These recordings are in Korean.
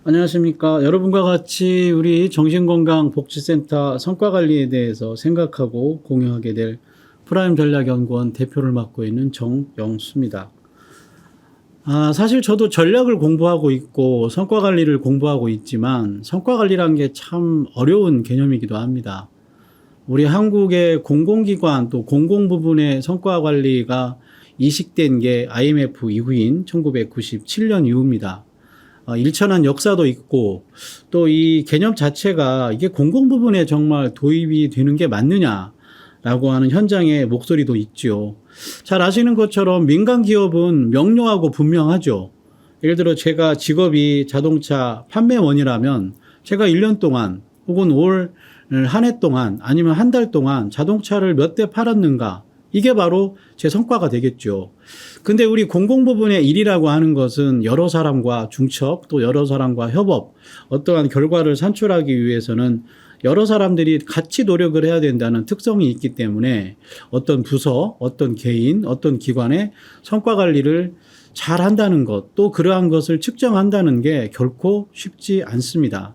안녕하십니까. 여러분과 같이 우리 정신건강복지센터 성과관리에 대해서 생각하고 공유하게 될 프라임전략연구원 대표를 맡고 있는 정영수입니다. 사실 저도 전략을 공부하고 있고 성과관리를 공부하고 있지만 성과관리란 게 참 어려운 개념이기도 합니다. 우리 한국의 공공기관 또 공공부문의 성과관리가 이식된 게 IMF 이후인 1997년 이후입니다. 일천한 역사도 있고 또 이 개념 자체가 이게 공공부문에 정말 도입이 되는 게 맞느냐라고 하는 현장의 목소리도 있죠. 잘 아시는 것처럼 민간 기업은 명료하고 분명하죠. 예를 들어 제가 직업이 자동차 판매원이라면 제가 1년 동안 혹은 올 한 해 동안 아니면 한 달 동안 자동차를 몇 대 팔았는가, 이게 바로 제 성과가 되겠죠. 근데 우리 공공부문의 일이라고 하는 것은 여러 사람과 중첩 또 여러 사람과 협업, 어떠한 결과를 산출하기 위해서는 여러 사람들이 같이 노력을 해야 된다는 특성이 있기 때문에 어떤 부서, 어떤 개인, 어떤 기관의 성과 관리를 잘 한다는 것, 또 그러한 것을 측정한다는 게 결코 쉽지 않습니다.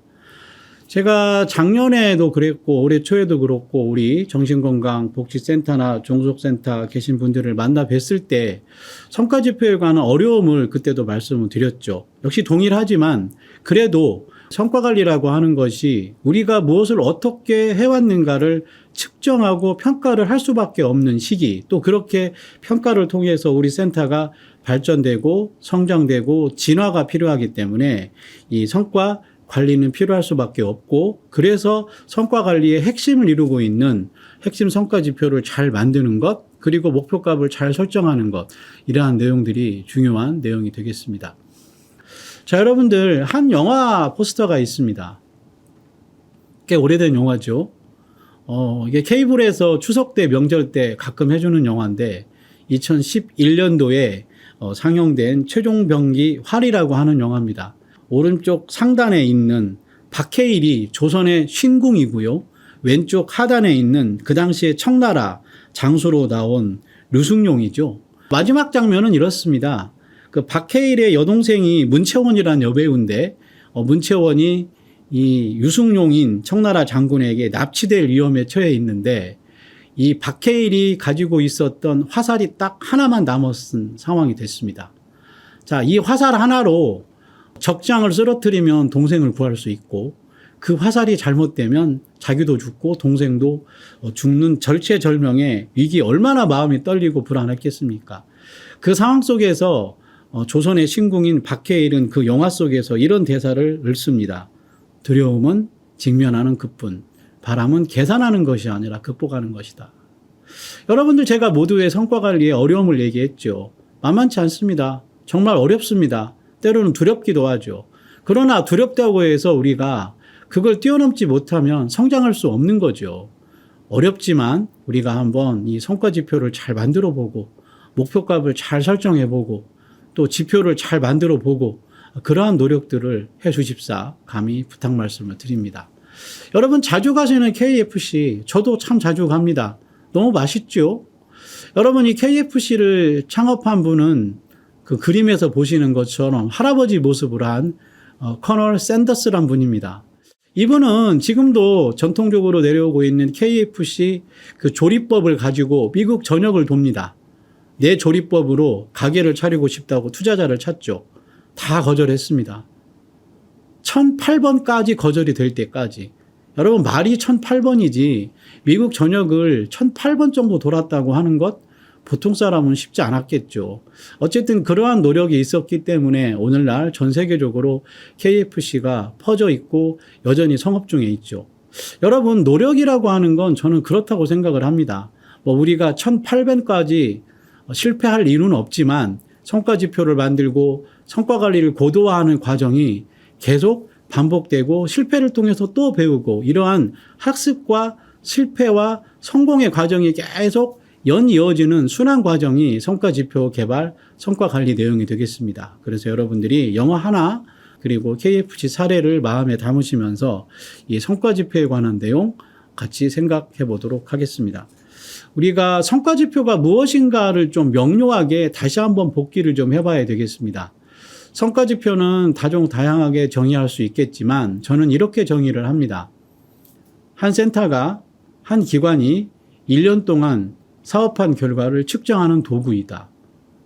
제가 작년에도 그랬고 올해 초에도 그렇고 우리 정신건강복지센터나 종속센터 계신 분들을 만나 뵀을 때 성과지표에 관한 어려움을 그때도 말씀을 드렸죠. 역시 동일하지만 그래도 성과관리라고 하는 것이 우리가 무엇을 어떻게 해왔는가를 측정하고 평가를 할 수밖에 없는 시기, 또 그렇게 평가를 통해서 우리 센터가 발전되고 성장되고 진화가 필요하기 때문에 이 성과 관리는 필요할 수밖에 없고, 그래서 성과 관리의 핵심을 이루고 있는 핵심 성과 지표를 잘 만드는 것, 그리고 목표값을 잘 설정하는 것, 이러한 내용들이 중요한 내용이 되겠습니다. 자, 여러분들, 한 영화 포스터가 있습니다. 꽤 오래된 영화죠. 이게 케이블에서 추석 때 명절 때 가끔 해주는 영화인데 2011년도에 상영된 최종병기 활이라고 하는 영화입니다. 오른쪽 상단에 있는 박해일이 조선의 신궁이고요. 왼쪽 하단에 있는 그 당시에 청나라 장수로 나온 류승룡이죠. 마지막 장면은 이렇습니다. 그 박해일의 여동생이 문채원이라는 여배우인데 문채원이 이 유승룡인 청나라 장군에게 납치될 위험에 처해 있는데 이 박해일이 가지고 있었던 화살이 딱 하나만 남았은 상황이 됐습니다. 자, 이 화살 하나로 적장을 쓰러뜨리면 동생을 구할 수 있고, 그 화살이 잘못되면 자기도 죽고 동생도 죽는 절체절명의 위기, 얼마나 마음이 떨리고 불안했겠습니까? 그 상황 속에서 조선의 신궁인 박해일은 그 영화 속에서 이런 대사를 읊습니다. 두려움은 직면하는 그뿐, 바람은 계산하는 것이 아니라 극복하는 것이다. 여러분들, 제가 모두의 성과관리의 어려움을 얘기했죠. 만만치 않습니다. 정말 어렵습니다. 때로는 두렵기도 하죠. 그러나 두렵다고 해서 우리가 그걸 뛰어넘지 못하면 성장할 수 없는 거죠. 어렵지만 우리가 한번 이 성과 지표를 잘 만들어 보고 목표값을 잘 설정해 보고 또 지표를 잘 만들어 보고 그러한 노력들을 해 주십사 감히 부탁 말씀을 드립니다. 여러분, 자주 가시는 KFC, 저도 참 자주 갑니다. 너무 맛있죠? 여러분, 이 KFC를 창업한 분은 그 그림에서 보시는 것처럼 할아버지 모습을 한 커널 샌더스란 분입니다. 이분은 지금도 전통적으로 내려오고 있는 KFC 그 조리법을 가지고 미국 전역을 돕니다. 내 조리법으로 가게를 차리고 싶다고 투자자를 찾죠. 다 거절했습니다. 1008번까지 거절이 될 때까지. 여러분, 말이 1008번이지 미국 전역을 1008번 정도 돌았다고 하는 것, 보통 사람은 쉽지 않았겠죠. 어쨌든 그러한 노력이 있었기 때문에 오늘날 전 세계적으로 KFC가 퍼져 있고 여전히 성업 중에 있죠. 여러분, 노력이라고 하는 건 저는 그렇다고 생각을 합니다. 우리가 1008번까지 실패할 이유는 없지만 성과 지표를 만들고 성과 관리를 고도화하는 과정이 계속 반복되고 실패를 통해서 또 배우고, 이러한 학습과 실패와 성공의 과정이 계속 연이어지는 순환 과정이 성과지표 개발, 성과관리 내용이 되겠습니다. 그래서 여러분들이 영화 하나 그리고 KFC 사례를 마음에 담으시면서 이 성과지표에 관한 내용 같이 생각해 보도록 하겠습니다. 우리가 성과지표가 무엇인가를 좀 명료하게 다시 한번 복기를 좀 해봐야 되겠습니다. 성과지표는 다양하게 정의할 수 있겠지만 저는 이렇게 정의를 합니다. 한 센터가, 한 기관이 1년 동안 사업한 결과를 측정하는 도구이다.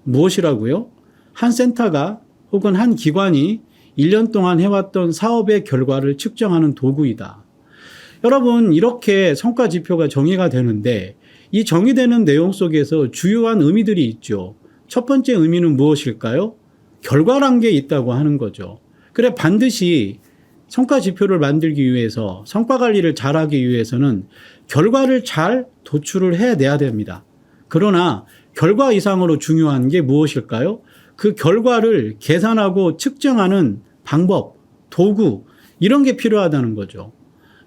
무엇이라고요? 한 센터가 혹은 한 기관이 1년 동안 해왔던 사업의 결과를 측정하는 도구이다. 여러분, 이렇게 성과지표가 정의가 되는데 이 정의되는 내용 속에서 주요한 의미들이 있죠. 첫 번째 의미는 무엇일까요? 결과란 게 있다고 하는 거죠. 그래, 반드시 성과지표를 만들기 위해서, 성과관리를 잘하기 위해서는 결과를 잘 도출을 해내야 됩니다. 그러나 결과 이상으로 중요한 게 무엇일까요? 그 결과를 계산하고 측정하는 방법, 도구, 이런 게 필요하다는 거죠.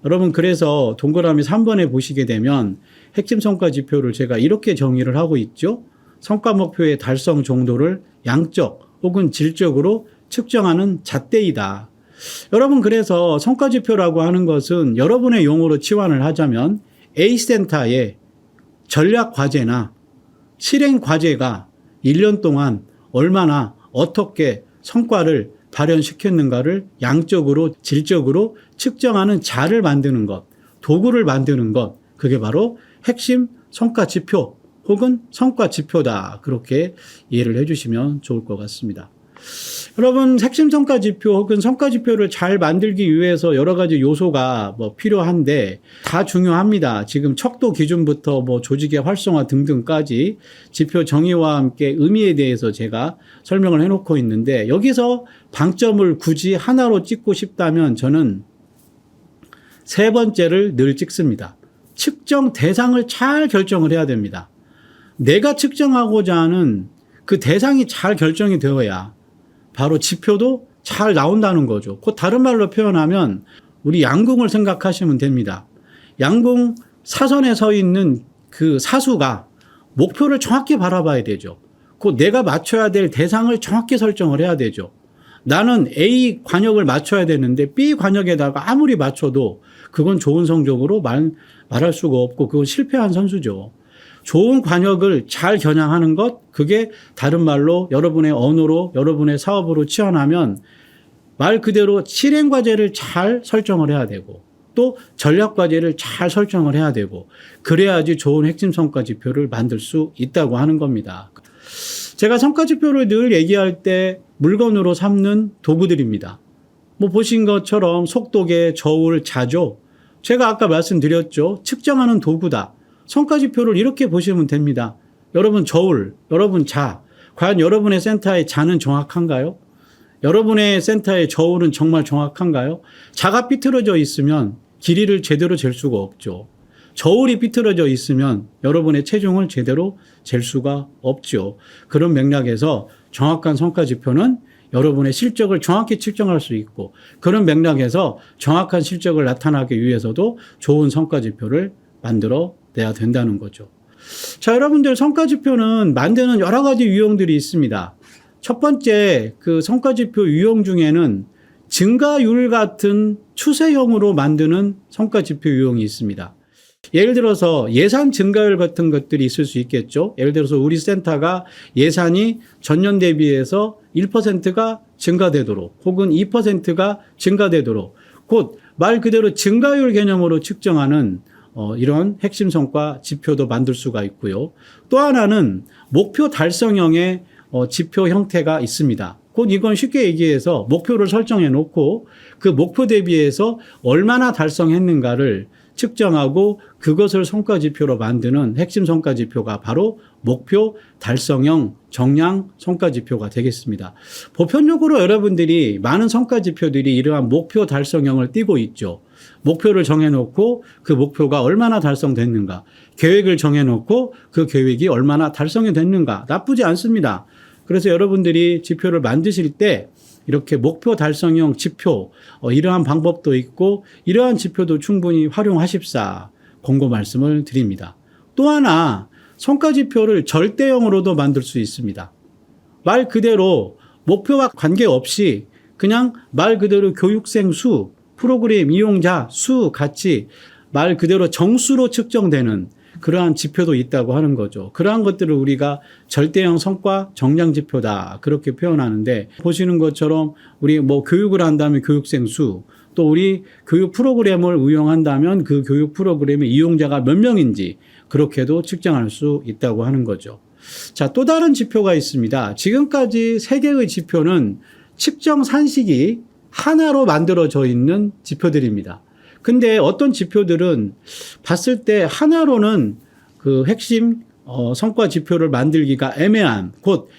여러분, 그래서 동그라미 3번에 보시게 되면 핵심 성과지표를 제가 이렇게 정의를 하고 있죠. 성과 목표의 달성 정도를 양적 혹은 질적으로 측정하는 잣대이다. 여러분, 그래서 성과지표라고 하는 것은 여러분의 용어로 치환을 하자면 A센터의 전략과제나 실행과제가 1년 동안 얼마나 어떻게 성과를 발현시켰는가를 양적으로 질적으로 측정하는 자를 만드는 것, 도구를 만드는 것, 그게 바로 핵심 성과지표 혹은 성과지표다. 그렇게 이해를 해주시면 좋을 것 같습니다. 여러분, 핵심 성과지표 혹은 성과지표를 잘 만들기 위해서 여러 가지 요소가 필요한데 다 중요합니다. 지금 척도 기준부터 조직의 활성화 등등까지 지표 정의와 함께 의미에 대해서 제가 설명을 해놓고 있는데 여기서 방점을 굳이 하나로 찍고 싶다면 저는 세 번째를 늘 찍습니다. 측정 대상을 잘 결정을 해야 됩니다. 내가 측정하고자 하는 그 대상이 잘 결정이 되어야 바로 지표도 잘 나온다는 거죠. 그 다른 말로 표현하면 우리 양궁을 생각하시면 됩니다. 양궁 사선에 서 있는 그 사수가 목표를 정확히 바라봐야 되죠. 그 내가 맞춰야 될 대상을 정확히 설정을 해야 되죠. 나는 A 관역을 맞춰야 되는데 B 관역에다가 아무리 맞춰도 그건 좋은 성적으로 말할 수가 없고 그건 실패한 선수죠. 좋은 관역을 잘 겨냥하는 것, 그게 다른 말로 여러분의 언어로 여러분의 사업으로 치환하면 말 그대로 실행과제를 잘 설정을 해야 되고 또 전략과제를 잘 설정을 해야 되고 그래야지 좋은 핵심 성과지표를 만들 수 있다고 하는 겁니다. 제가 성과지표를 늘 얘기할 때 물건으로 삼는 도구들입니다. 보신 것처럼 속도계, 저울, 자조, 제가 아까 말씀드렸죠. 측정하는 도구다. 성과지표를 이렇게 보시면 됩니다. 여러분 저울, 여러분 자, 과연 여러분의 센터의 자는 정확한가요? 여러분의 센터의 저울은 정말 정확한가요? 자가 삐뚤어져 있으면 길이를 제대로 잴 수가 없죠. 저울이 삐뚤어져 있으면 여러분의 체중을 제대로 잴 수가 없죠. 그런 맥락에서 정확한 성과지표는 여러분의 실적을 정확히 측정할 수 있고 그런 맥락에서 정확한 실적을 나타나기 위해서도 좋은 성과지표를 만들어 내야 된다는 거죠. 자, 여러분들 성과지표는 만드는 여러 가지 유형들이 있습니다. 첫 번째 그 성과지표 유형 중에는 증가율 같은 추세형으로 만드는 성과지표 유형이 있습니다. 예를 들어서 예산 증가율 같은 것들이 있을 수 있겠죠. 예를 들어서 우리 센터가 예산이 전년 대비해서 1%가 증가되도록 혹은 2%가 증가되도록 곧 말 그대로 증가율 개념으로 측정하는 이런 핵심 성과 지표도 만들 수가 있고요. 또 하나는 목표 달성형의 지표 형태가 있습니다. 곧 이건 쉽게 얘기해서 목표를 설정해 놓고 그 목표 대비해서 얼마나 달성했는가를 측정하고 그것을 성과지표로 만드는 핵심 성과지표가 바로 목표 달성형 정량 성과지표가 되겠습니다. 보편적으로 여러분들이 많은 성과지표들이 이러한 목표 달성형을 띠고 있죠. 목표를 정해놓고 그 목표가 얼마나 달성됐는가, 계획을 정해놓고 그 계획이 얼마나 달성이 됐는가, 나쁘지 않습니다. 그래서 여러분들이 지표를 만드실 때 이렇게 목표 달성형 지표 이러한 방법도 있고 이러한 지표도 충분히 활용하십사 권고 말씀을 드립니다. 또 하나 성과지표를 절대형으로도 만들 수 있습니다. 말 그대로 목표와 관계없이 그냥 말 그대로 교육생 수, 프로그램 이용자 수 같이 말 그대로 정수로 측정되는 그러한 지표도 있다고 하는 거죠. 그러한 것들을 우리가 절대형 성과 정량 지표다 그렇게 표현하는데, 보시는 것처럼 우리 뭐 교육을 한다면 교육생 수, 또 우리 교육 프로그램을 운영한다면 그 교육 프로그램의 이용자가 몇 명인지 그렇게도 측정할 수 있다고 하는 거죠. 자, 또 다른 지표가 있습니다. 지금까지 세 개의 지표는 측정 산식이 하나로 만들어져 있는 지표들입니다. 근데 어떤 지표들은 봤을 때 하나로는 그 핵심 성과 지표를 만들기가 애매한, 곧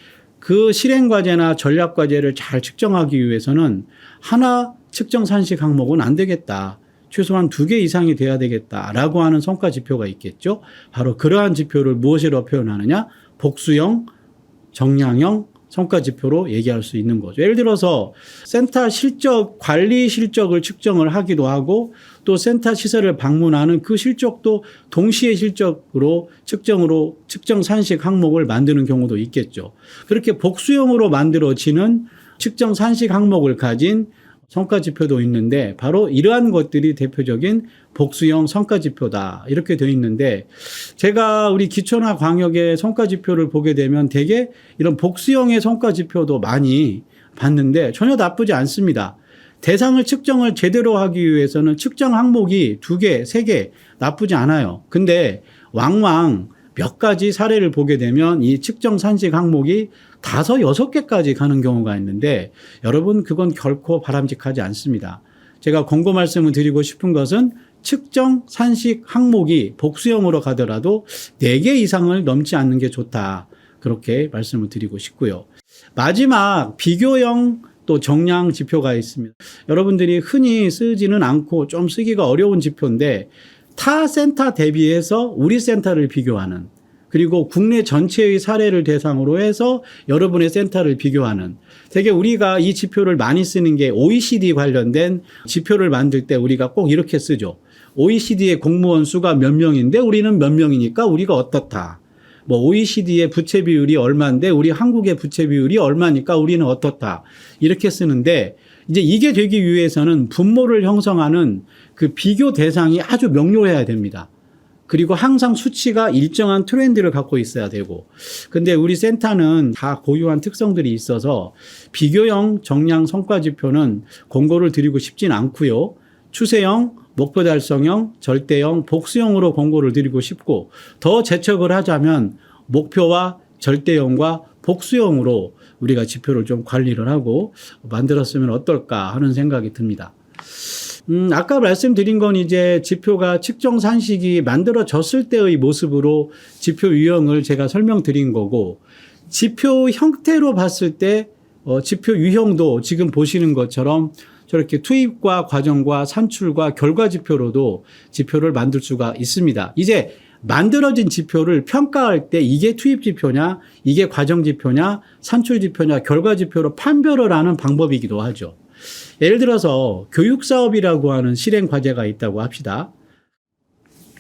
그 실행과제나 전략과제를 잘 측정하기 위해서는 하나 측정 산식 항목은 안 되겠다. 최소한 2개 이상이 돼야 되겠다라고 하는 성과 지표가 있겠죠. 바로 그러한 지표를 무엇이라고 표현하느냐? 복수형, 정량형 성과 지표로 얘기할 수 있는 거죠. 예를 들어서 센터 실적, 관리 실적을 측정을 하기도 하고, 또 센터 시설을 방문하는 그 실적도 동시에 실적으로 측정 산식 항목을 만드는 경우도 있겠죠. 그렇게 복수형으로 만들어지는 측정 산식 항목을 가진 성과 지표도 있는데, 바로 이러한 것들이 대표적인 복수형 성과 지표다 이렇게 되어 있는데, 제가 우리 기초나 광역의 성과 지표를 보게 되면 대개 이런 복수형의 성과 지표도 많이 봤는데 전혀 나쁘지 않습니다. 대상을 측정을 제대로 하기 위해서는 측정 항목이 2개, 3개 나쁘지 않아요. 근데 왕왕 몇 가지 사례를 보게 되면 이 측정 산식 항목이 5, 6개까지 가는 경우가 있는데, 여러분 그건 결코 바람직하지 않습니다. 제가 권고 말씀을 드리고 싶은 것은 측정 산식 항목이 복수형으로 가더라도 4개 이상을 넘지 않는 게 좋다. 그렇게 말씀을 드리고 싶고요. 마지막 비교형 또 정량 지표가 있습니다. 여러분들이 흔히 쓰지는 않고 좀 쓰기가 어려운 지표인데, 타 센터 대비해서 우리 센터를 비교하는, 그리고 국내 전체의 사례를 대상으로 해서 여러분의 센터를 비교하는, 되게 우리가 이 지표를 많이 쓰는 게 OECD 관련된 지표를 만들 때 우리가 꼭 이렇게 쓰죠. OECD의 공무원 수가 몇 명인데 우리는 몇 명이니까 우리가 어떻다. 뭐 OECD의 부채 비율이 얼마인데 우리 한국의 부채 비율이 얼마니까 우리는 어떻다. 이렇게 쓰는데, 이제 이게 되기 위해서는 분모를 형성하는 그 비교 대상이 아주 명료해야 됩니다. 그리고 항상 수치가 일정한 트렌드를 갖고 있어야 되고, 근데 우리 센터는 다 고유한 특성들이 있어서 비교형 정량 성과 지표는 권고를 드리고 싶진 않고요. 추세형, 목표 달성형, 절대형, 복수형으로 권고를 드리고 싶고, 더 재척을 하자면 목표와 절대형과 복수형으로 우리가 지표를 좀 관리를 하고 만들었으면 어떨까 하는 생각이 듭니다. 아까 말씀드린 건 이제 지표가 측정 산식이 만들어졌을 때의 모습으로 지표 유형을 제가 설명드린 거고, 지표 형태로 봤을 때 지표 유형도 지금 보시는 것처럼 저렇게 투입과 과정과 산출과 결과 지표로도 지표를 만들 수가 있습니다. 이제 만들어진 지표를 평가할 때 이게 투입 지표냐, 이게 과정 지표냐, 산출 지표냐, 결과 지표로 판별을 하는 방법이기도 하죠. 예를 들어서 교육사업이라고 하는 실행 과제가 있다고 합시다.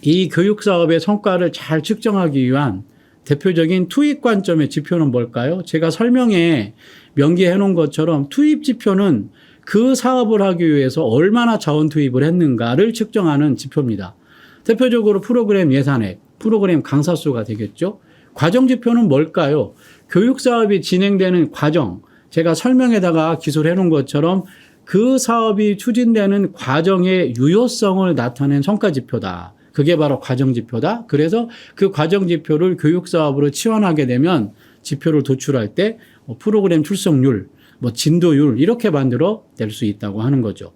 이 교육사업의 성과를 잘 측정하기 위한 대표적인 투입 관점의 지표는 뭘까요? 제가 설명에 명기해 놓은 것처럼 투입 지표는 그 사업을 하기 위해서 얼마나 자원 투입을 했는가를 측정하는 지표입니다. 대표적으로 프로그램 예산액, 프로그램 강사 수가 되겠죠. 과정 지표는 뭘까요? 교육 사업이 진행되는 과정, 제가 설명에다가 기술해 놓은 것처럼 그 사업이 추진되는 과정의 유효성을 나타낸 성과 지표다. 그게 바로 과정 지표다. 그래서 그 과정 지표를 교육 사업으로 치환하게 되면 지표를 도출할 때 프로그램 출석률, 진도율 이렇게 만들어 낼 수 있다고 하는 거죠.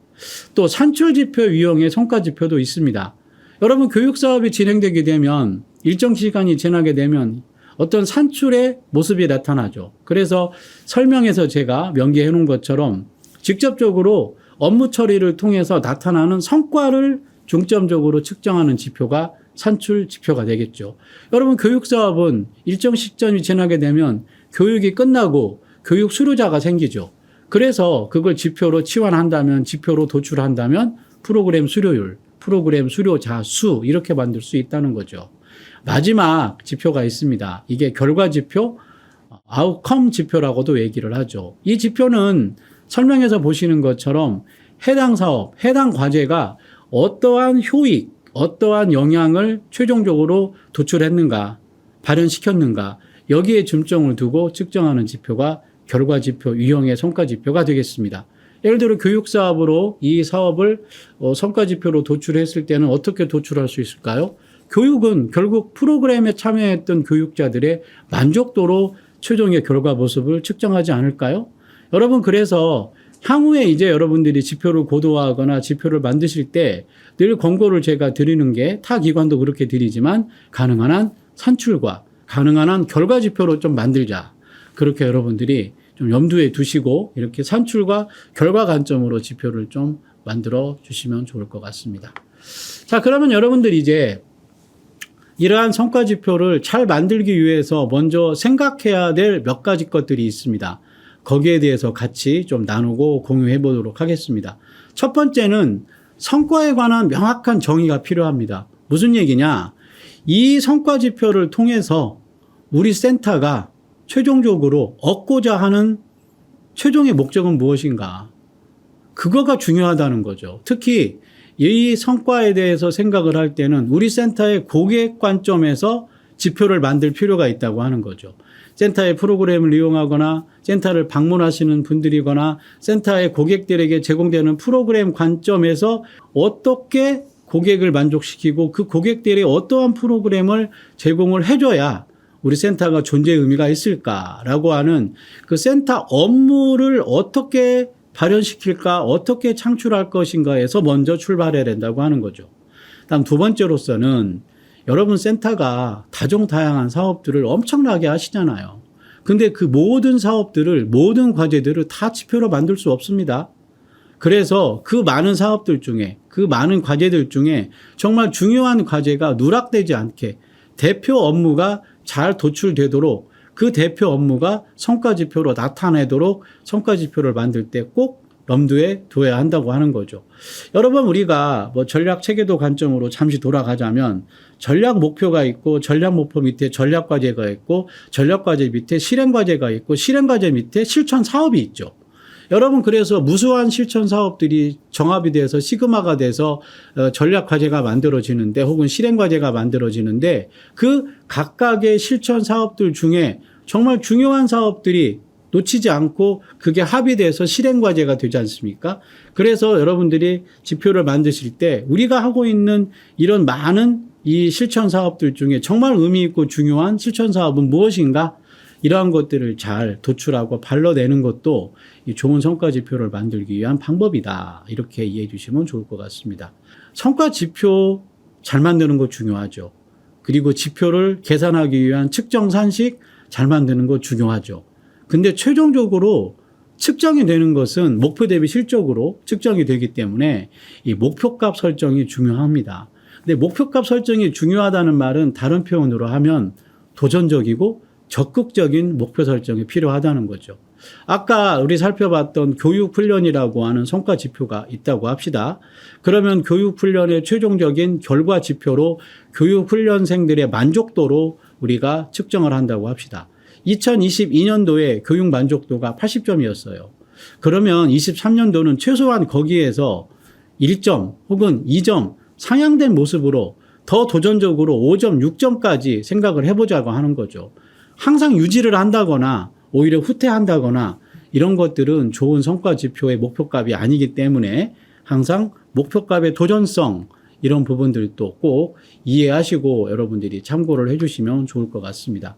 또 산출 지표 유형의 성과 지표도 있습니다. 여러분 교육 사업이 진행되게 되면 일정 시간이 지나게 되면 어떤 산출의 모습이 나타나죠. 그래서 설명에서 제가 명기해 놓은 것처럼 직접적으로 업무 처리를 통해서 나타나는 성과를 중점적으로 측정하는 지표가 산출 지표가 되겠죠. 여러분 교육 사업은 일정 시점이 지나게 되면 교육이 끝나고 교육 수료자가 생기죠. 그래서 그걸 지표로 치환한다면, 지표로 도출한다면 프로그램 수료율, 프로그램 수료자 수 이렇게 만들 수 있다는 거죠. 마지막 지표가 있습니다. 이게 결과 지표, 아웃컴 지표라고도 얘기를 하죠. 이 지표는 설명에서 보시는 것처럼 해당 사업, 해당 과제가 어떠한 효익, 어떠한 영향을 최종적으로 도출했는가, 발현시켰는가, 여기에 중점을 두고 측정하는 지표가 결과지표 유형의 성과지표가 되겠습니다. 예를 들어 교육사업으로 이 사업을 성과지표로 도출했을 때는 어떻게 도출할 수 있을까요? 교육은 결국 프로그램에 참여했던 교육자들의 만족도로 최종의 결과 모습을 측정하지 않을까요? 여러분, 그래서 향후에 이제 여러분들이 지표를 고도화하거나 지표를 만드실 때 늘 권고를 제가 드리는 게 타 기관도 그렇게 드리지만 가능한 한 산출과 가능한 한 결과 지표로 좀 만들자. 그렇게 여러분들이 좀 염두에 두시고 이렇게 산출과 결과 관점으로 지표를 좀 만들어 주시면 좋을 것 같습니다. 자, 그러면 여러분들이 이제 이러한 성과 지표를 잘 만들기 위해서 먼저 생각해야 될 몇 가지 것들이 있습니다. 거기에 대해서 같이 좀 나누고 공유해 보도록 하겠습니다. 첫 번째는 성과에 관한 명확한 정의가 필요합니다. 무슨 얘기냐? 이 성과 지표를 통해서 우리 센터가 최종적으로 얻고자 하는 최종의 목적은 무엇인가? 그거가 중요하다는 거죠. 특히 이 성과에 대해서 생각을 할 때는 우리 센터의 고객 관점에서 지표를 만들 필요가 있다고 하는 거죠. 센터의 프로그램을 이용하거나 센터를 방문하시는 분들이거나 센터의 고객들에게 제공되는 프로그램 관점에서 어떻게 고객을 만족시키고 그 고객들이 어떠한 프로그램을 제공을 해줘야 우리 센터가 존재 의미가 있을까라고 하는 그 센터 업무를 어떻게 발현시킬까, 어떻게 창출할 것인가에서 먼저 출발해야 된다고 하는 거죠. 다음 두 번째로서는 여러분 센터가 다종다양한 사업들을 엄청나게 하시잖아요. 근데 그 모든 사업들을, 모든 과제들을 다 지표로 만들 수 없습니다. 그래서 그 많은 사업들 중에, 그 많은 과제들 중에 정말 중요한 과제가 누락되지 않게 대표 업무가 잘 도출되도록 그 대표 업무가 성과지표로 나타내도록 성과지표를 만들 때 꼭 염두에 둬야 한다고 하는 거죠. 여러분, 우리가 뭐 전략 체계도 관점으로 잠시 돌아가자면 전략 목표가 있고 전략 목표 밑에 전략 과제가 있고 전략 과제 밑에 실행 과제가 있고 실행 과제 밑에 실천 사업이 있죠. 여러분, 그래서 무수한 실천 사업들이 정합이 돼서 시그마가 돼서 전략 과제가 만들어지는데 혹은 실행 과제가 만들어지는데 그 각각의 실천 사업들 중에 정말 중요한 사업들이 놓치지 않고 그게 합의돼서 실행 과제가 되지 않습니까? 그래서 여러분들이 지표를 만드실 때 우리가 하고 있는 이런 많은 이 실천 사업들 중에 정말 의미 있고 중요한 실천 사업은 무엇인가? 이러한 것들을 잘 도출하고 발라내는 것도 이 좋은 성과 지표를 만들기 위한 방법이다. 이렇게 이해해 주시면 좋을 것 같습니다. 성과 지표 잘 만드는 거 중요하죠. 그리고 지표를 계산하기 위한 측정 산식 잘 만드는 거 중요하죠. 근데 최종적으로 측정이 되는 것은 목표 대비 실적으로 측정이 되기 때문에 이 목표값 설정이 중요합니다. 근데 목표값 설정이 중요하다는 말은 다른 표현으로 하면 도전적이고 적극적인 목표 설정이 필요하다는 거죠. 아까 우리 살펴봤던 교육훈련이라고 하는 성과 지표가 있다고 합시다. 그러면 교육훈련의 최종적인 결과 지표로 교육훈련생들의 만족도로 우리가 측정을 한다고 합시다. 2022년도에 교육 만족도가 80점이었어요. 그러면 23년도는 최소한 거기에서 1점 혹은 2점 상향된 모습으로 더 도전적으로 5점, 6점까지 생각을 해보자고 하는 거죠. 항상 유지를 한다거나 오히려 후퇴한다거나 이런 것들은 좋은 성과 지표의 목표값이 아니기 때문에 항상 목표값의 도전성 이런 부분들도 꼭 이해하시고 여러분들이 참고를 해주시면 좋을 것 같습니다.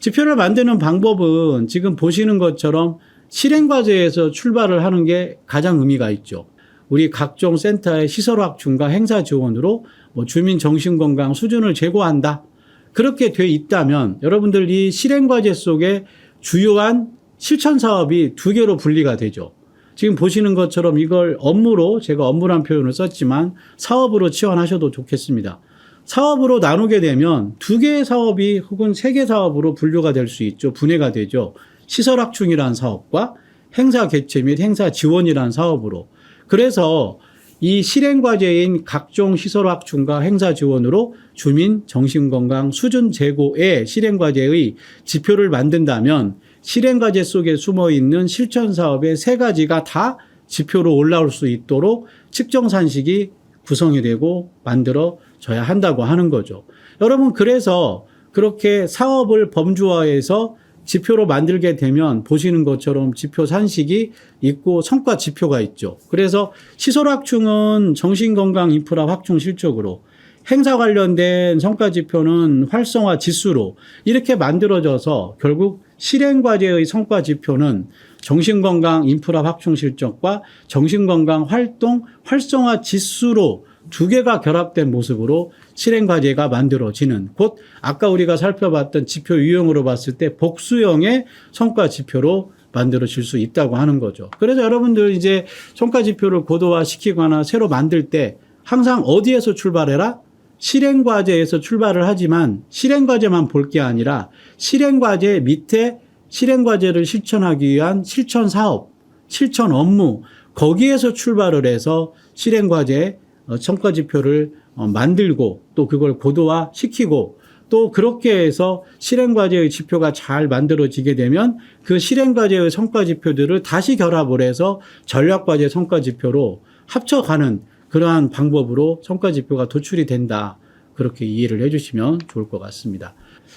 지표를 만드는 방법은 지금 보시는 것처럼 실행과제에서 출발을 하는 게 가장 의미가 있죠. 우리 각종 센터의 시설 확충과 행사 지원으로 주민 정신건강 수준을 제고한다. 그렇게 돼 있다면 여러분들 이 실행과제 속에 주요한 실천 사업이 두 개로 분리가 되죠. 지금 보시는 것처럼 이걸 업무로, 제가 업무란 표현을 썼지만 사업으로 치환하셔도 좋겠습니다. 사업으로 나누게 되면 두 개의 사업이 혹은 세 개 사업으로 분류가 될 수 있죠. 분해가 되죠. 시설 확충이라는 사업과 행사 개최 및 행사 지원이라는 사업으로. 그래서 이 실행과제인 각종 시설 확충과 행사 지원으로 주민 정신건강 수준 제고의 실행과제의 지표를 만든다면 실행과제 속에 숨어있는 실천 사업의 세 가지가 다 지표로 올라올 수 있도록 측정 산식이 구성이 되고 만들어져 만들어져야 한다고 하는 거죠. 여러분, 그래서 그렇게 사업을 범주화해서 지표로 만들게 되면 보시는 것처럼 지표 산식이 있고 성과 지표가 있죠. 그래서 시설 확충은 정신건강 인프라 확충 실적으로, 행사 관련된 성과 지표는 활성화 지수로 이렇게 만들어져서 결국 실행과제의 성과 지표는 정신건강 인프라 확충 실적과 정신건강 활동 활성화 지수로 두 개가 결합된 모습으로 실행과제가 만들어지는, 곧 아까 우리가 살펴봤던 지표 유형으로 봤을 때 복수형의 성과 지표로 만들어질 수 있다고 하는 거죠. 그래서 여러분들 이제 성과 지표를 고도화시키거나 새로 만들 때 항상 어디에서 출발해라? 실행과제에서 출발을 하지만 실행과제만 볼 게 아니라 실행과제 밑에 실행과제를 실천하기 위한 실천사업, 실천 업무, 거기에서 출발을 해서 실행과제 성과지표를 만들고 또 그걸 고도화시키고 또 그렇게 해서 실행과제의 지표가 잘 만들어지게 되면 그 실행과제의 성과지표들을 다시 결합을 해서 전략과제 성과지표로 합쳐가는 그러한 방법으로 성과지표가 도출이 된다. 그렇게 이해를 해주시면 좋을 것 같습니다.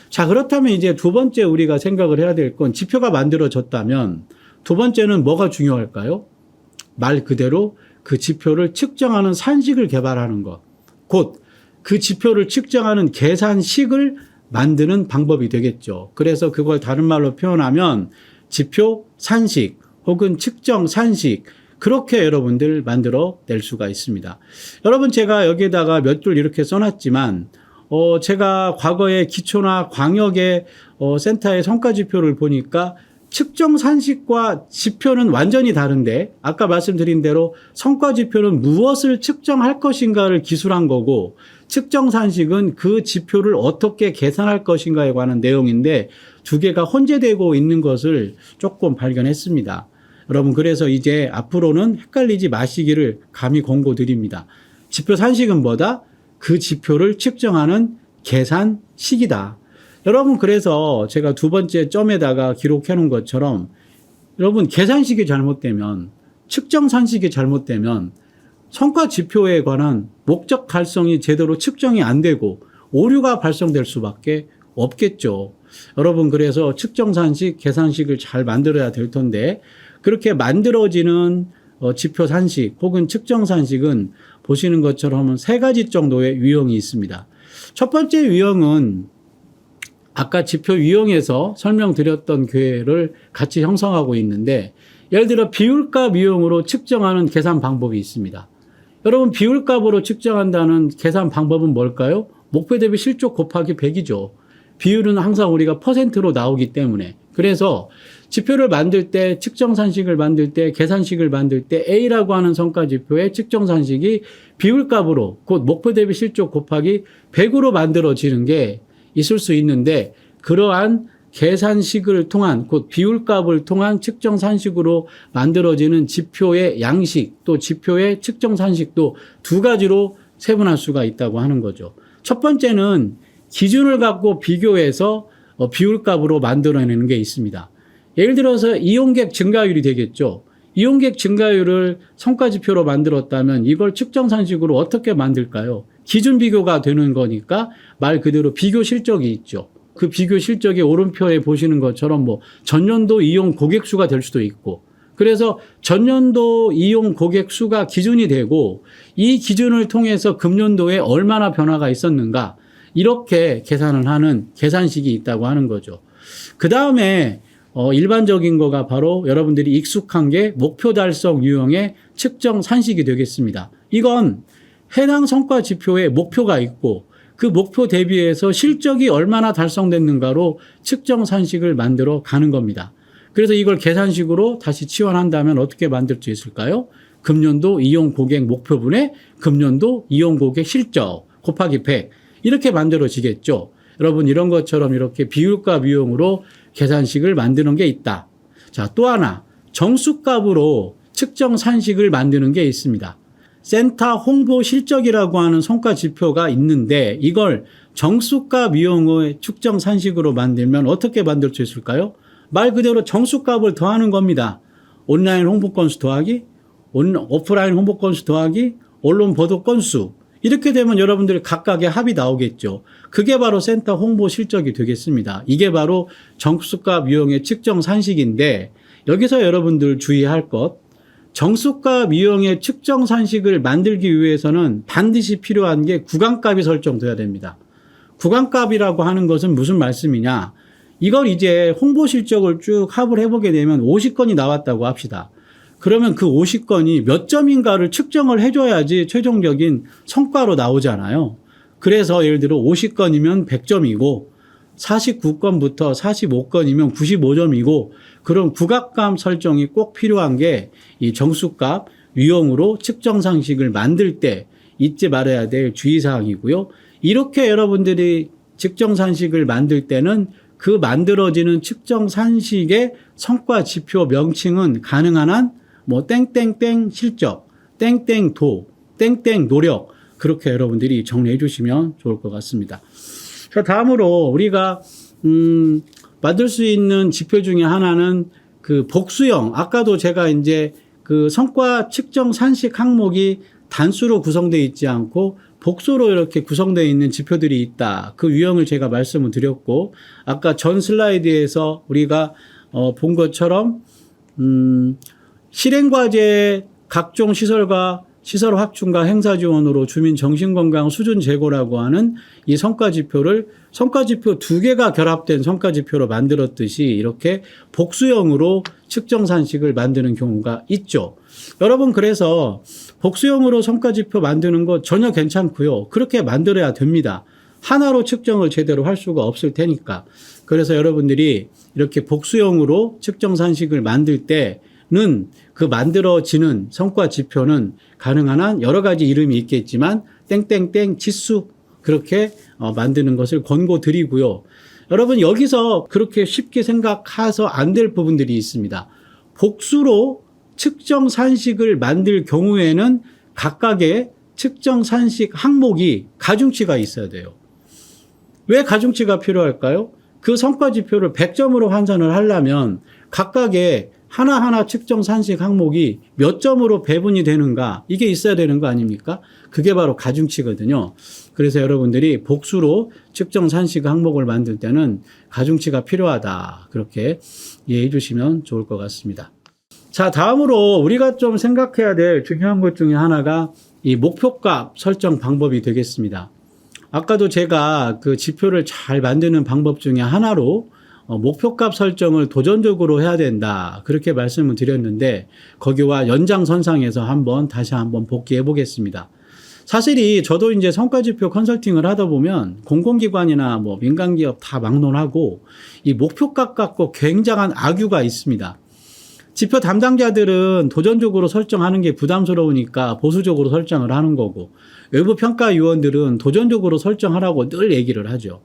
자, 그렇다면 이제 두 번째 우리가 생각을 해야 될 건, 지표가 만들어졌다면 두 번째는 뭐가 중요할까요? 말 그대로 그 지표를 측정하는 산식을 개발하는 것, 곧 그 지표를 측정하는 계산식을 만드는 방법이 되겠죠. 그래서 그걸 다른 말로 표현하면 지표 산식 혹은 측정 산식, 그렇게 여러분들 만들어 낼 수가 있습니다. 여러분, 제가 여기에다가 몇 줄 이렇게 써놨지만 제가 과거에 기초나 광역의 센터의 성과지표를 보니까 측정 산식과 지표는 완전히 다른데, 아까 말씀드린 대로 성과지표는 무엇을 측정할 것인가를 기술한 거고, 측정 산식은 그 지표를 어떻게 계산할 것인가에 관한 내용인데 두 개가 혼재되고 있는 것을 조금 발견했습니다. 여러분, 그래서 이제 앞으로는 헷갈리지 마시기를 감히 권고드립니다. 지표 산식은 뭐다? 그 지표를 측정하는 계산식이다. 여러분, 그래서 제가 두 번째 점에다가 기록해 놓은 것처럼, 여러분, 계산식이 잘못되면, 측정 산식이 잘못되면 성과 지표에 관한 목적 달성이 제대로 측정이 안 되고 오류가 발생될 수밖에 없겠죠. 여러분, 그래서 측정 산식, 계산식을 잘 만들어야 될 텐데, 그렇게 만들어지는 지표 산식 혹은 측정 산식은 보시는 것처럼 세 가지 정도의 유형이 있습니다. 첫 번째 유형은 아까 지표 유형에서 설명드렸던 궤를 같이 형성하고 있는데, 예를 들어 비율값 유형으로 측정하는 계산 방법이 있습니다. 여러분, 비율값으로 측정한다는 계산 방법은 뭘까요? 목표 대비 실적 곱하기 100이죠. 비율은 항상 우리가 퍼센트로 나오기 때문에. 그래서 지표를 만들 때, 측정 산식을 만들 때, 계산식을 만들 때 A라고 하는 성과 지표의 측정 산식이 비율값으로, 곧 목표 대비 실적 곱하기 100으로 만들어지는 게 있을 수 있는데, 그러한 계산식을 통한, 곧 비율값을 통한 측정 산식으로 만들어지는 지표의 양식, 또 지표의 측정 산식도 두 가지로 세분할 수가 있다고 하는 거죠. 첫 번째는 기준을 갖고 비교해서 비율값으로 만들어내는 게 있습니다. 예를 들어서 이용객 증가율이 되겠죠. 이용객 증가율을 성과지표로 만들었다면 이걸 측정 산식으로 어떻게 만들까요? 기준 비교가 되는 거니까 말 그대로 비교 실적이 있죠. 그 비교 실적이 오른표에 보시는 것처럼 뭐 전년도 이용 고객 수가 될 수도 있고, 그래서 전년도 이용 고객 수가 기준이 되고 이 기준을 통해서 금년도에 얼마나 변화가 있었는가, 이렇게 계산을 하는 계산식이 있다고 하는 거죠. 그 다음에 일반적인 거가 바로 여러분들이 익숙한 게 목표 달성 유형의 측정 산식이 되겠습니다. 이건 해당 성과 지표에 목표가 있고 그 목표 대비해서 실적이 얼마나 달성됐는가로 측정 산식을 만들어 가는 겁니다. 그래서 이걸 계산식으로 다시 치환한다면 어떻게 만들 수 있을까요? 금년도 이용 고객 목표분의 금년도 이용 고객 실적 곱하기 100, 이렇게 만들어지겠죠. 여러분, 이런 것처럼 이렇게 비율값 유형으로 계산식을 만드는 게 있다. 자, 또 하나 정수값으로 측정 산식을 만드는 게 있습니다. 센터 홍보 실적이라고 하는 성과 지표가 있는데 이걸 정수값 유형의 측정 산식으로 만들면 어떻게 만들 수 있을까요? 말 그대로 정수값을 더하는 겁니다. 온라인 홍보 건수 더하기, 오프라인 홍보 건수 더하기, 언론 보도 건수, 이렇게 되면 여러분들 각각의 합이 나오겠죠. 그게 바로 센터 홍보 실적이 되겠습니다. 이게 바로 정수값 유형의 측정 산식인데 여기서 여러분들 주의할 것, 정수값 유형의 측정 산식을 만들기 위해서는 반드시 필요한 게 구간값이 설정돼야 됩니다. 구간값이라고 하는 것은 무슨 말씀이냐? 이걸 이제 홍보 실적을 쭉 합을 해보게 되면 50건이 나왔다고 합시다. 그러면 그 50건이 몇 점인가를 측정을 해줘야지 최종적인 성과로 나오잖아요. 그래서 예를 들어 50건이면 100점이고 49건부터 45건이면 95점이고 그런 구간값 설정이 꼭 필요한 게 이 정수값 유형으로 측정 상식을 만들 때 잊지 말아야 될 주의사항이고요. 이렇게 여러분들이 측정 산식을 만들 때는 그 만들어지는 측정 산식의 성과 지표 명칭은 가능한 한 뭐 땡땡땡 실적, 땡땡도, 땡땡 노력 그렇게 여러분들이 정리해 주시면 좋을 것 같습니다. 자, 다음으로 우리가 만들 수 있는 지표 중에 하나는 그 복수형. 아까도 제가 이제 그 성과 측정 산식 항목이 단수로 구성되어 있지 않고 복수로 이렇게 구성되어 있는 지표들이 있다. 그 유형을 제가 말씀을 드렸고 아까 전 슬라이드에서 우리가 본 것처럼 실행과제 각종 시설과 시설 확충과 행사 지원으로 주민 정신건강 수준 제고라고 하는 이 성과지표를 성과지표 두 개가 결합된 성과지표로 만들었듯이 이렇게 복수형으로 측정 산식을 만드는 경우가 있죠. 여러분 그래서 복수형으로 성과지표 만드는 거 전혀 괜찮고요. 그렇게 만들어야 됩니다. 하나로 측정을 제대로 할 수가 없을 테니까. 그래서 여러분들이 이렇게 복수형으로 측정 산식을 만들 때는 그 만들어지는 성과 지표는 가능한 한 여러 가지 이름이 있겠지만 땡땡땡 지수 그렇게 만드는 것을 권고드리고요. 여러분 여기서 그렇게 쉽게 생각해서 안 될 부분들이 있습니다. 복수로 측정 산식을 만들 경우에는 각각의 측정 산식 항목이 가중치가 있어야 돼요. 왜 가중치가 필요할까요? 그 성과 지표를 100점으로 환산을 하려면 각각의 하나하나 측정 산식 항목이 몇 점으로 배분이 되는가 이게 있어야 되는 거 아닙니까? 그게 바로 가중치거든요. 그래서 여러분들이 복수로 측정 산식 항목을 만들 때는 가중치가 필요하다. 그렇게 이해해 주시면 좋을 것 같습니다. 자, 다음으로 우리가 좀 생각해야 될 중요한 것 중에 하나가 이 목표값 설정 방법이 되겠습니다. 아까도 제가 그 지표를 잘 만드는 방법 중에 하나로 목표값 설정을 도전적으로 해야 된다. 그렇게 말씀을 드렸는데 거기와 연장선상에서 다시 한번 복귀해 보겠습니다. 사실이 저도 이제 성과지표 컨설팅을 하다 보면 공공기관이나 뭐 민간기업 다 막론하고 이 목표값 갖고 굉장한 악유가 있습니다. 지표 담당자들은 도전적으로 설정하는 게 부담스러우니까 보수적으로 설정을 하는 거고 외부 평가위원들은 도전적으로 설정하라고 늘 얘기를 하죠.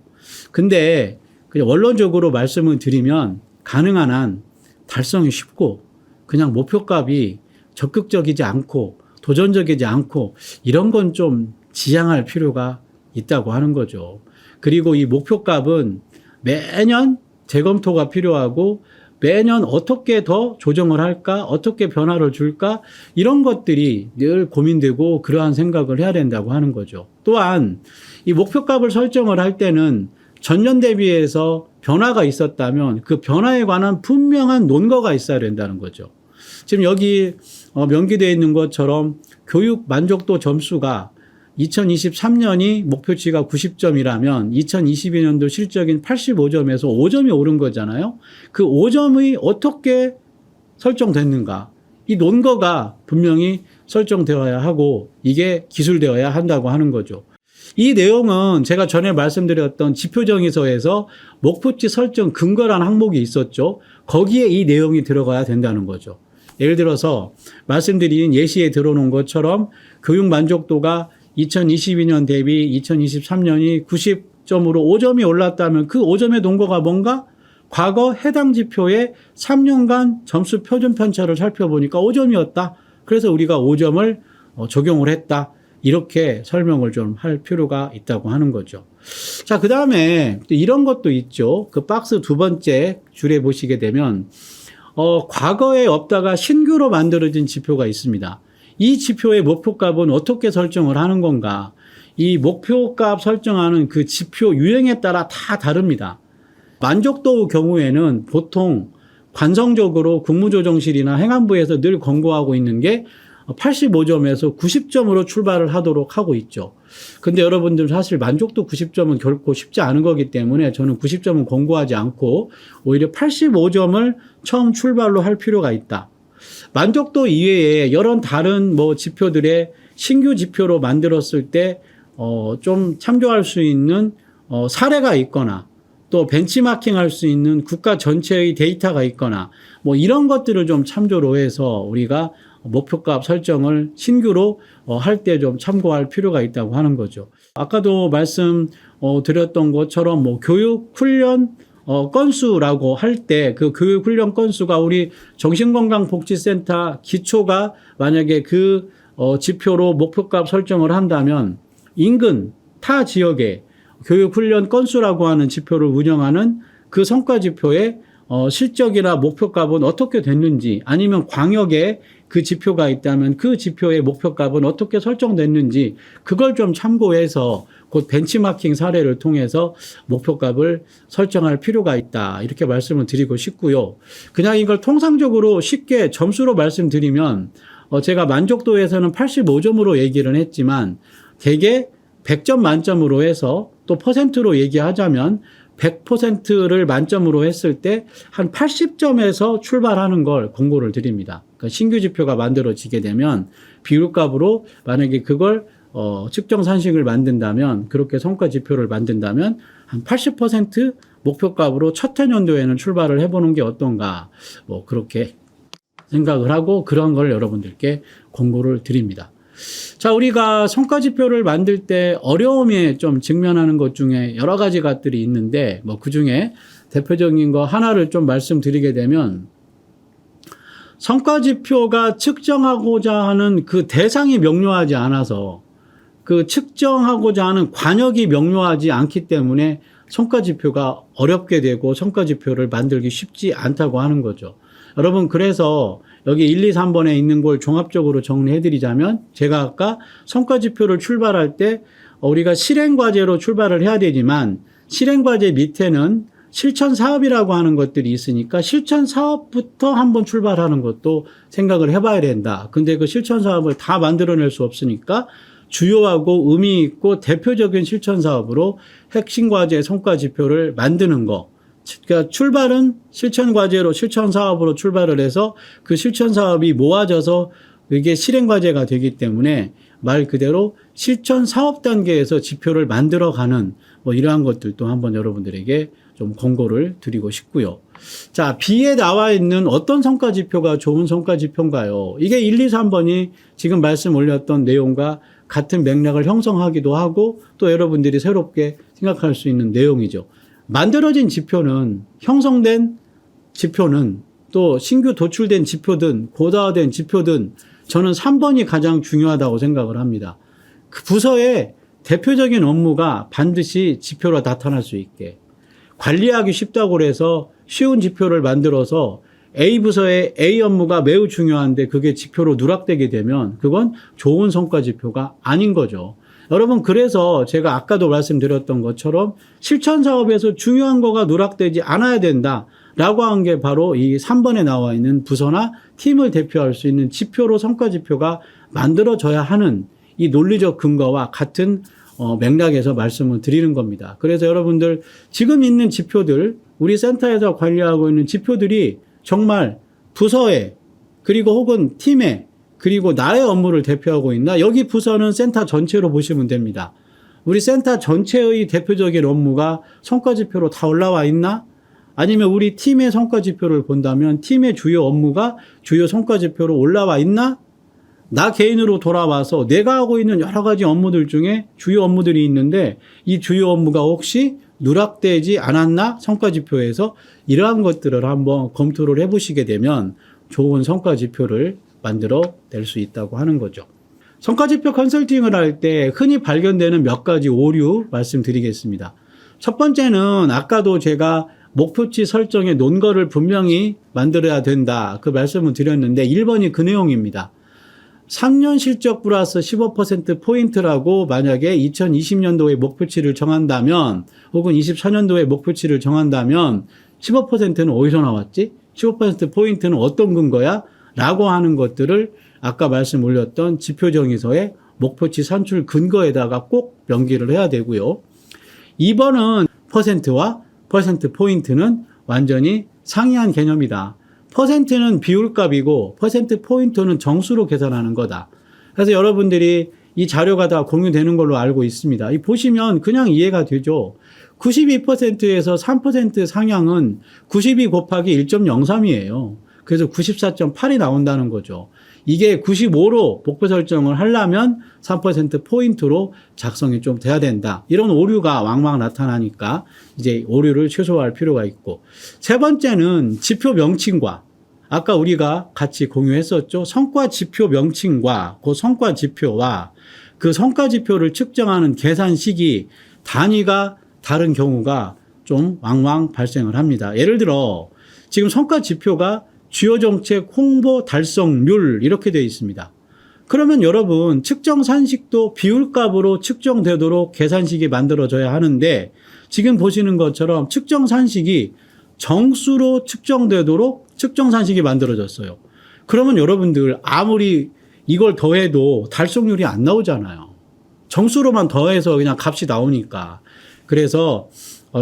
근데 그냥 원론적으로 말씀을 드리면 가능한 한 달성이 쉽고 그냥 목표값이 적극적이지 않고 도전적이지 않고 이런 건 좀 지양할 필요가 있다고 하는 거죠. 그리고 이 목표값은 매년 재검토가 필요하고 매년 어떻게 더 조정을 할까? 어떻게 변화를 줄까? 이런 것들이 늘 고민되고 그러한 생각을 해야 된다고 하는 거죠. 또한 이 목표값을 설정을 할 때는 전년 대비해서 변화가 있었다면 그 변화에 관한 분명한 논거가 있어야 된다는 거죠. 지금 여기 명기되어 있는 것처럼 교육 만족도 점수가 2023년이 목표치가 90점이라면 2022년도 실적인 85점에서 5점이 오른 거잖아요. 그 5점이 어떻게 설정됐는가? 이 논거가 분명히 설정되어야 하고 이게 기술되어야 한다고 하는 거죠. 이 내용은 제가 전에 말씀드렸던 지표정의서에서 목표치 설정 근거라는 항목이 있었죠. 거기에 이 내용이 들어가야 된다는 거죠. 예를 들어서 말씀드린 예시에 들어놓은 것처럼 교육 만족도가 2022년 대비 2023년이 90점으로 5점이 올랐다면 그 5점의 논거가 뭔가? 과거 해당 지표의 3년간 점수 표준 편차를 살펴보니까 5점이었다. 그래서 우리가 5점을 적용을 했다. 이렇게 설명을 좀 할 필요가 있다고 하는 거죠. 자, 그 다음에 이런 것도 있죠. 그 박스 두 번째 줄에 보시게 되면 과거에 없다가 신규로 만들어진 지표가 있습니다. 이 지표의 목표값은 어떻게 설정을 하는 건가? 이 목표값 설정하는 그 지표 유형에 따라 다 다릅니다. 만족도 경우에는 보통 관성적으로 국무조정실이나 행안부에서 늘 권고하고 있는 게 85점에서 90점으로 출발을 하도록 하고 있죠. 근데 여러분들 사실 만족도 90점은 결코 쉽지 않은 거기 때문에 저는 90점은 권고하지 않고 오히려 85점을 처음 출발로 할 필요가 있다. 만족도 이외에 여러 다른 지표들의 신규 지표로 만들었을 때 좀 참조할 수 있는 사례가 있거나 또 벤치마킹 할 수 있는 국가 전체의 데이터가 있거나 이런 것들을 좀 참조로 해서 우리가 목표값 설정을 신규로 할 때 좀 참고할 필요가 있다고 하는 거죠. 아까도 말씀 드렸던 것처럼 교육 훈련 건수라고 할 때 그 교육 훈련 건수가 우리 정신건강복지센터 기초가 만약에 그 지표로 목표값 설정을 한다면 인근 타 지역에 교육 훈련 건수라고 하는 지표를 운영하는 그 성과 지표의 실적이나 목표값은 어떻게 됐는지, 아니면 광역에 그 지표가 있다면 그 지표의 목표값은 어떻게 설정됐는지 그걸 좀 참고해서 곧 벤치마킹 사례를 통해서 목표값을 설정할 필요가 있다, 이렇게 말씀을 드리고 싶고요. 그냥 이걸 통상적으로 쉽게 점수로 말씀드리면 제가 만족도에서는 85점으로 얘기를 했지만 대개 100점 만점으로 해서 또 퍼센트로 얘기하자면 100%를 만점으로 했을 때 한 80점에서 출발하는 걸 권고를 드립니다. 그러니까 신규 지표가 만들어지게 되면 비율값으로 만약에 그걸 측정 산식을 만든다면, 그렇게 성과 지표를 만든다면 한 80% 목표값으로 첫 해년도에는 출발을 해보는 게 어떤가, 그렇게 생각을 하고 그런 걸 여러분들께 권고를 드립니다. 자, 우리가 성과지표를 만들 때 어려움에 좀 직면하는 것 중에 여러 가지 것들이 있는데, 그 중에 대표적인 거 하나를 좀 말씀드리게 되면, 성과지표가 측정하고자 하는 그 대상이 명료하지 않아서 그 측정하고자 하는 관역이 명료하지 않기 때문에 성과지표가 어렵게 되고 성과지표를 만들기 쉽지 않다고 하는 거죠. 여러분, 그래서 여기 1, 2, 3번에 있는 걸 종합적으로 정리해드리자면, 제가 아까 성과지표를 출발할 때 우리가 실행과제로 출발을 해야 되지만 실행과제 밑에는 실천사업이라고 하는 것들이 있으니까 실천사업부터 한번 출발하는 것도 생각을 해봐야 된다. 근데 그 실천사업을 다 만들어낼 수 없으니까 주요하고 의미 있고 대표적인 실천사업으로 핵심과제 성과지표를 만드는 거. 그러니까 출발은 실천과제로, 실천사업으로 출발을 해서 그 실천사업이 모아져서 이게 실행과제가 되기 때문에 말 그대로 실천사업 단계에서 지표를 만들어가는 이러한 것들도 한번 여러분들에게 좀 권고를 드리고 싶고요. 자, B에 나와 있는 어떤 성과지표가 좋은 성과지표인가요? 이게 1, 2, 3번이 지금 말씀 올렸던 내용과 같은 맥락을 형성하기도 하고 또 여러분들이 새롭게 생각할 수 있는 내용이죠. 만들어진 지표는, 형성된 지표는, 또 신규 도출된 지표든 고도화된 지표든 저는 3번이 가장 중요하다고 생각을 합니다. 그 부서의 대표적인 업무가 반드시 지표로 나타날 수 있게, 관리하기 쉽다고 해서 쉬운 지표를 만들어서 A 부서의 A 업무가 매우 중요한데 그게 지표로 누락되게 되면 그건 좋은 성과 지표가 아닌 거죠. 여러분, 그래서 제가 아까도 말씀드렸던 것처럼 실천 사업에서 중요한 거가 누락되지 않아야 된다라고 한 게 바로 이 3번에 나와 있는 부서나 팀을 대표할 수 있는 지표로 성과 지표가 만들어져야 하는 이 논리적 근거와 같은 맥락에서 말씀을 드리는 겁니다. 그래서 여러분들 지금 있는 지표들, 우리 센터에서 관리하고 있는 지표들이 정말 부서에, 그리고 혹은 팀에, 그리고 나의 업무를 대표하고 있나? 여기 부서는 센터 전체로 보시면 됩니다. 우리 센터 전체의 대표적인 업무가 성과지표로 다 올라와 있나? 아니면 우리 팀의 성과지표를 본다면 팀의 주요 업무가 주요 성과지표로 올라와 있나? 나 개인으로 돌아와서 내가 하고 있는 여러 가지 업무들 중에 주요 업무들이 있는데 이 주요 업무가 혹시 누락되지 않았나? 성과지표에서 이러한 것들을 한번 검토를 해보시게 되면 좋은 성과지표를 만들어 낼 수 있다고 하는 거죠. 성과지표 컨설팅을 할 때 흔히 발견되는 몇 가지 오류 말씀드리겠습니다. 첫 번째는 아까도 제가 목표치 설정의 논거를 분명히 만들어야 된다, 그 말씀을 드렸는데 1번이 그 내용입니다. 3년 실적 플러스 15%포인트라고 만약에 2020년도에 목표치를 정한다면 혹은 24년도에 목표치를 정한다면 15%는 어디서 나왔지? 15%포인트는 어떤 근거야? 라고 하는 것들을 아까 말씀 올렸던 지표정의서의 목표치 산출 근거에다가 꼭 명기를 해야 되고요. 2번은 퍼센트와 퍼센트 포인트는 완전히 상이한 개념이다. 퍼센트는 비율값이고 퍼센트 포인트는 정수로 계산하는 거다. 그래서 여러분들이 이 자료가 다 공유되는 걸로 알고 있습니다. 이 보시면 그냥 이해가 되죠. 92%에서 3% 상향은 92 곱하기 1.03이에요. 그래서 94.8이 나온다는 거죠. 이게 95로 목표 설정을 하려면 3%포인트로 작성이 좀 돼야 된다. 이런 오류가 왕왕 나타나니까 이제 오류를 최소화할 필요가 있고. 세 번째는 지표 명칭과 아까 우리가 같이 공유했었죠. 성과 지표 명칭과 그 성과 지표와 그 성과 지표를 측정하는 계산식이 단위가 다른 경우가 좀 왕왕 발생을 합니다. 예를 들어 지금 성과 지표가 주요 정책 홍보 달성률 이렇게 되어 있습니다. 그러면 여러분 측정 산식도 비율값으로 측정되도록 계산식이 만들어져야 하는데 지금 보시는 것처럼 측정 산식이 정수로 측정되도록 측정 산식이 만들어졌어요. 그러면 여러분들 아무리 이걸 더해도 달성률이 안 나오잖아요. 정수로만 더해서 그냥 값이 나오니까. 그래서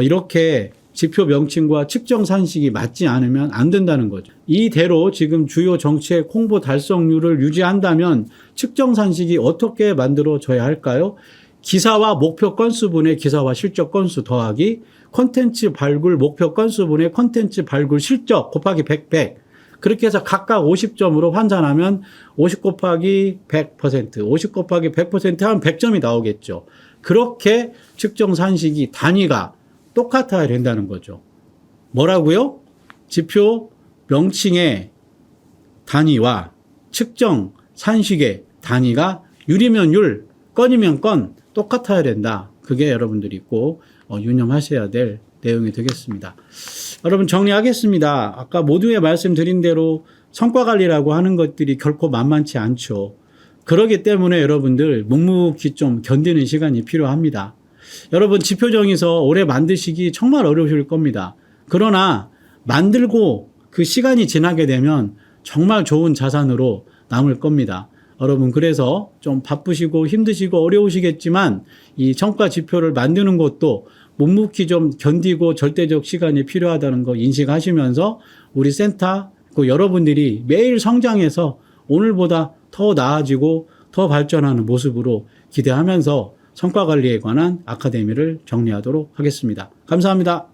이렇게 지표 명칭과 측정 산식이 맞지 않으면 안 된다는 거죠. 이대로 지금 주요 정책 홍보 달성률을 유지한다면 측정 산식이 어떻게 만들어져야 할까요? 기사와 목표 건수분의 기사와 실적 건수 더하기 콘텐츠 발굴 목표 건수분의 콘텐츠 발굴 실적 곱하기 100. 그렇게 해서 각각 50점으로 환산하면 50 곱하기 100%, 50 곱하기 100% 하면 100점이 나오겠죠. 그렇게 측정 산식이 단위가 똑같아야 된다는 거죠. 뭐라고요? 지표 명칭의 단위와 측정 산식의 단위가 율이면 율, 건이면 건 똑같아야 된다. 그게 여러분들이 꼭 유념하셔야 될 내용이 되겠습니다. 여러분 정리하겠습니다. 아까 모두에 말씀드린 대로 성과관리라고 하는 것들이 결코 만만치 않죠. 그렇기 때문에 여러분들 묵묵히 좀 견디는 시간이 필요합니다. 여러분 지표정의서 오래 만드시기 정말 어려우실 겁니다. 그러나 만들고 그 시간이 지나게 되면 정말 좋은 자산으로 남을 겁니다. 여러분 그래서 좀 바쁘시고 힘드시고 어려우시겠지만 이 성과 지표를 만드는 것도 묵묵히 좀 견디고 절대적 시간이 필요하다는 거 인식하시면서 우리 센터 여러분들이 매일 성장해서 오늘보다 더 나아지고 더 발전하는 모습으로 기대하면서 성과관리에 관한 아카데미를 정리하도록 하겠습니다. 감사합니다.